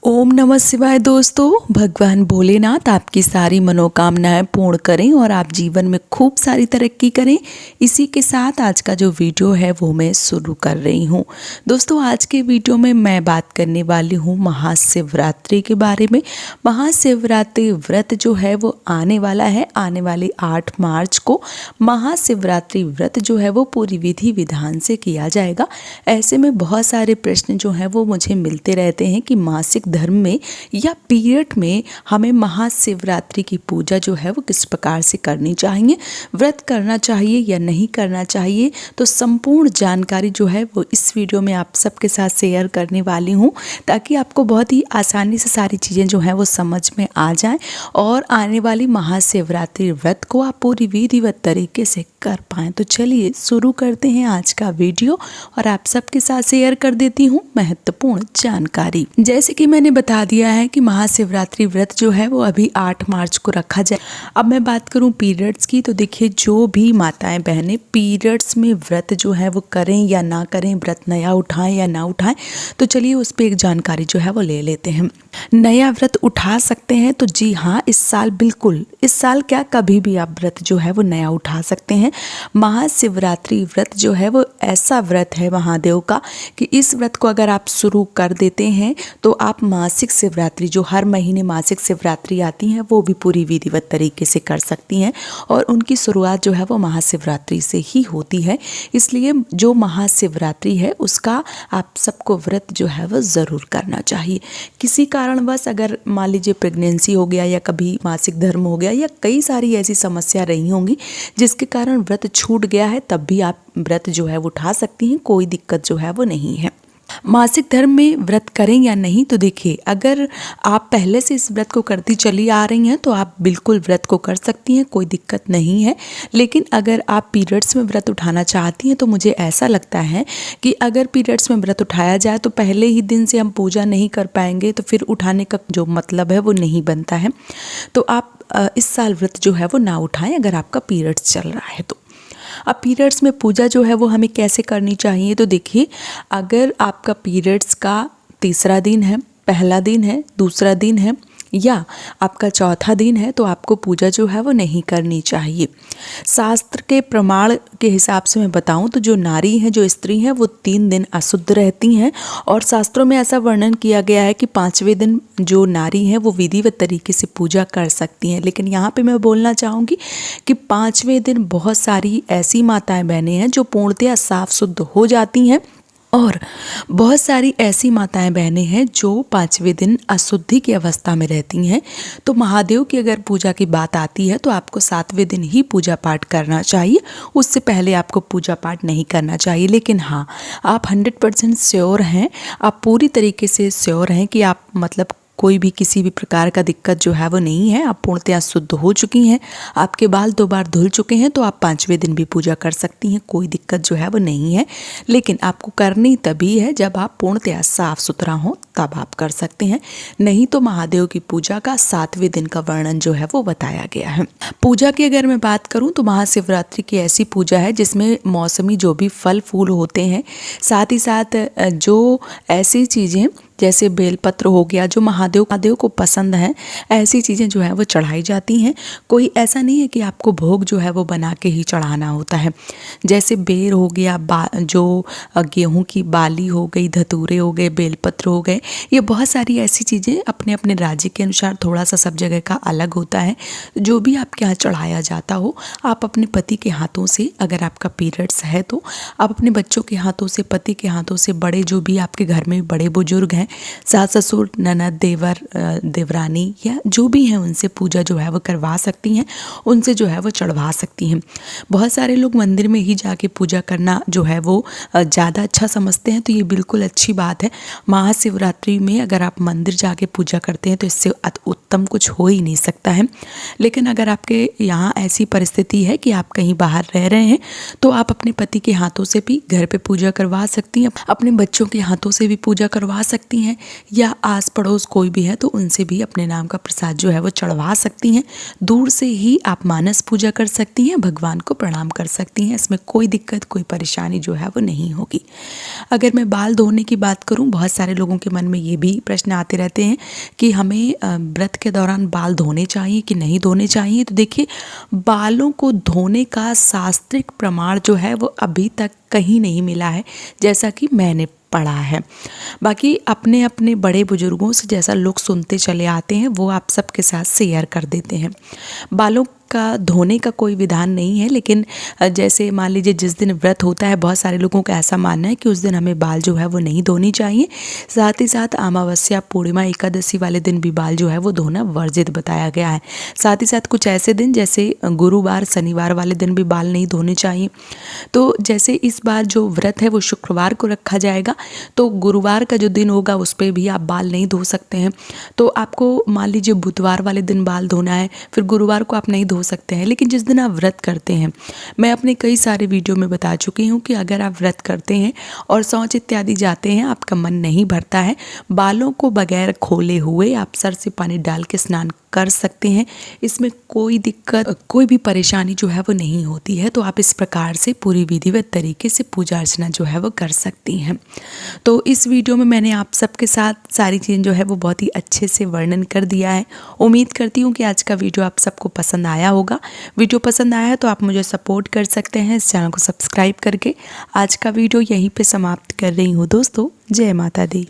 ओम नमः शिवाय दोस्तों। भगवान भोलेनाथ आपकी सारी मनोकामनाएं पूर्ण करें और आप जीवन में खूब सारी तरक्की करें। इसी के साथ आज का जो वीडियो है वो मैं शुरू कर रही हूँ। दोस्तों आज के वीडियो में मैं बात करने वाली हूँ महाशिवरात्रि के बारे में। महाशिवरात्रि व्रत जो है वो आने वाला है, आने वाली 8 मार्च को महाशिवरात्रि व्रत जो है वो पूरी विधि विधान से किया जाएगा। ऐसे में बहुत सारे प्रश्न जो हैं वो मुझे मिलते रहते हैं कि मासिक धर्म में या पीरियड में हमें महाशिवरात्रि की पूजा जो है वो किस प्रकार से करनी चाहिए, व्रत करना चाहिए या नहीं करना चाहिए। तो संपूर्ण जानकारी जो है वो इस वीडियो में आप सबके साथ शेयर करने वाली हूँ, ताकि आपको बहुत ही आसानी से सारी चीज़ें जो हैं वो समझ में आ जाएं और आने वाली महाशिवरात्रि व्रत को आप पूरी विधिवत तरीके से कर पाएँ। तो चलिए शुरू करते हैं आज का वीडियो और आप सबके साथ शेयर कर देती हूँ महत्वपूर्ण जानकारी। जैसे कि मैंने बता दिया है कि महाशिवरात्रि व्रत जो है वो अभी 8 मार्च को रखा जाए। अब मैं बात करूं पीरियड्स की, तो देखिए जो भी माताएं बहनें पीरियड्स में व्रत जो है वो करें या ना करें, व्रत नया उठाएं या ना उठाएं, तो चलिए उस पर एक जानकारी जो है वो ले लेते हैं। नया व्रत उठा सकते हैं तो जी हाँ, इस साल बिल्कुल, इस साल क्या कभी भी आप व्रत जो है वो नया उठा सकते हैं। महाशिवरात्रि व्रत जो है वो ऐसा व्रत है महादेव का कि इस व्रत को अगर आप शुरू कर देते हैं तो आप मासिक शिवरात्रि जो हर महीने मासिक शिवरात्रि आती हैं वो भी पूरी विधिवत तरीके से कर सकती हैं और उनकी शुरुआत जो है वो महाशिवरात्रि से ही होती है। इसलिए जो महाशिवरात्रि है उसका आप सबको व्रत जो है वो ज़रूर करना चाहिए। किसी कारणवश अगर मान लीजिए प्रेगनेंसी हो गया या कभी मासिक धर्म हो गया या कई सारी ऐसी समस्या रही होंगी जिसके कारण व्रत छूट गया है, तब भी आप व्रत जो है वो उठा सकती हैं, कोई दिक्कत जो है वो नहीं है। मासिक धर्म में व्रत करें या नहीं, तो देखिए अगर आप पहले से इस व्रत को करती चली आ रही हैं तो आप बिल्कुल व्रत को कर सकती हैं, कोई दिक्कत नहीं है। लेकिन अगर आप पीरियड्स में व्रत उठाना चाहती हैं तो मुझे ऐसा लगता है कि अगर पीरियड्स में व्रत उठाया जाए तो पहले ही दिन से हम पूजा नहीं कर पाएंगे, तो फिर उठाने का जो मतलब है वो नहीं बनता है। तो आप इस साल व्रत जो है वो ना उठाएं अगर आपका पीरियड्स चल रहा है तो। अब पीरियड्स में पूजा जो है वो हमें कैसे करनी चाहिए, तो देखिए अगर आपका पीरियड्स का तीसरा दिन है, पहला दिन है, दूसरा दिन है या आपका चौथा दिन है तो आपको पूजा जो है वो नहीं करनी चाहिए। शास्त्र के प्रमाण के हिसाब से मैं बताऊं तो जो नारी है, जो स्त्री है, वो 3 दिन अशुद्ध रहती हैं और शास्त्रों में ऐसा वर्णन किया गया है कि 5वें दिन जो नारी है वो विधिवत तरीके से पूजा कर सकती हैं। लेकिन यहाँ पे मैं बोलना चाहूँगी कि 5वें दिन बहुत सारी ऐसी माताएं बहनें हैं जो पूर्णतया साफ शुद्ध हो जाती हैं और बहुत सारी ऐसी माताएं बहनें हैं जो 5वें दिन अशुद्धि की अवस्था में रहती हैं। तो महादेव की अगर पूजा की बात आती है तो आपको 7वें दिन ही पूजा पाठ करना चाहिए, उससे पहले आपको पूजा पाठ नहीं करना चाहिए। लेकिन हाँ, आप 100% श्योर हैं, आप पूरी तरीके से श्योर हैं कि आप मतलब कोई भी किसी भी प्रकार का दिक्कत जो है वो नहीं है, आप पूर्णतया शुद्ध हो चुकी हैं, आपके बाल 2 बार धुल चुके हैं, तो आप 5वें दिन भी पूजा कर सकती हैं, कोई दिक्कत जो है वो नहीं है। लेकिन आपको करनी तभी है जब आप पूर्णतया साफ सुथरा हो, तब आप कर सकते हैं, नहीं तो महादेव की पूजा का 7वें दिन का वर्णन जो है वो बताया गया है। पूजा की अगर मैं बात करूं तो महाशिवरात्रि की ऐसी पूजा है जिसमें मौसमी जो भी फल फूल होते हैं, साथ ही साथ जो ऐसी चीज़ें जैसे बेलपत्र हो गया जो महादेव को पसंद है, ऐसी चीज़ें जो है वो चढ़ाई जाती हैं। कोई ऐसा नहीं है कि आपको भोग जो है वो बना के ही चढ़ाना होता है। जैसे बेर हो गया, जो गेहूं की बाली हो गई, धतूरे हो गए, बेलपत्र हो गए, ये बहुत सारी ऐसी चीज़ें अपने अपने राज्य के अनुसार थोड़ा सा सब जगह का अलग होता है। जो भी आपके यहाँ चढ़ाया जाता हो, आप अपने पति के हाथों से, अगर आपका पीरियड्स है तो आप अपने बच्चों के हाथों से, पति के हाथों से, बड़े जो भी आपके घर में बड़े बुजुर्ग हैं, सास ससुर, ननद, देवर, देवरानी या जो भी हैं, उनसे पूजा जो है वो करवा सकती हैं, उनसे जो है वो चढ़वा सकती हैं। बहुत सारे लोग मंदिर में ही जाके पूजा करना जो है वो ज़्यादा अच्छा समझते हैं, तो ये बिल्कुल अच्छी बात है। महाशिवरात्रि में अगर आप मंदिर जाके पूजा करते हैं तो इससे उत्तम कुछ हो ही नहीं सकता है। लेकिन अगर आपके यहाँ ऐसी परिस्थिति है कि आप कहीं बाहर रह रहे हैं तो आप अपने पति के हाथों से भी घर पे पूजा करवा सकती हैं, अपने बच्चों के हाथों से भी पूजा करवा सकती हैं या आस पड़ोस कोई भी है तो उनसे भी अपने नाम का प्रसाद जो है वो चढ़वा सकती हैं। दूर से ही आप मानस पूजा कर सकती हैं, भगवान को प्रणाम कर सकती हैं। इसमें कोई दिक्कत, कोई परेशानी जो है वो नहीं होगी। अगर मैं बाल धोने की बात करूं, बहुत सारे लोगों के मन में ये भी प्रश्न आते रहते हैं कि हमें व्रत के दौरान बाल धोने चाहिए कि नहीं धोने चाहिए। तो देखिए, बालों को धोने का शास्त्रिक प्रमाण जो है वो अभी तक कहीं नहीं मिला है, जैसा कि मैंने पढ़ा है। बाकी अपने अपने बड़े बुजुर्गों से जैसा लोग सुनते चले आते हैं वो आप सबके साथ शेयर कर देते हैं। बालों का धोने का कोई विधान नहीं है, लेकिन जैसे मान लीजिए जिस दिन व्रत होता है, बहुत सारे लोगों का ऐसा मानना है कि उस दिन हमें बाल जो है वो नहीं धोनी चाहिए। साथ ही साथ अमावस्या, पूर्णिमा, एकादशी वाले दिन भी बाल जो है वो धोना वर्जित बताया गया है। साथ ही साथ कुछ ऐसे दिन जैसे गुरुवार, शनिवार वाले दिन भी बाल नहीं धोने चाहिए। तो जैसे इस बार जो व्रत है वो शुक्रवार को रखा जाएगा, तो गुरुवार का जो दिन होगा उस पर भी आप बाल नहीं धो सकते हैं। तो आपको मान लीजिए बुधवार वाले दिन बाल धोना है, फिर गुरुवार को आप नहीं धो सकते हैं। लेकिन जिस दिन आप व्रत करते हैं, मैं अपने कई सारे वीडियो में बता चुकी हूँ कि अगर आप व्रत करते हैं और शौच इत्यादि जाते हैं, आपका मन नहीं भरता है, बालों को बगैर खोले हुए आप सर से पानी डाल के स्नान कर सकते हैं। इसमें कोई दिक्कत, कोई भी परेशानी जो है वो नहीं होती है। तो आप इस प्रकार से पूरी विधिवत तरीके से पूजा अर्चना जो है वो कर सकती हैं। तो इस वीडियो में मैंने आप सबके साथ सारी चीज़ें जो है वो बहुत ही अच्छे से वर्णन कर दिया है। उम्मीद करती हूँ कि आज का वीडियो आप सबको पसंद आया होगा। वीडियो पसंद आया है तो आप मुझे सपोर्ट कर सकते हैं इस चैनल को सब्सक्राइब करके। आज का वीडियो यहीं पर समाप्त कर रही हूँ दोस्तों। जय माता दी।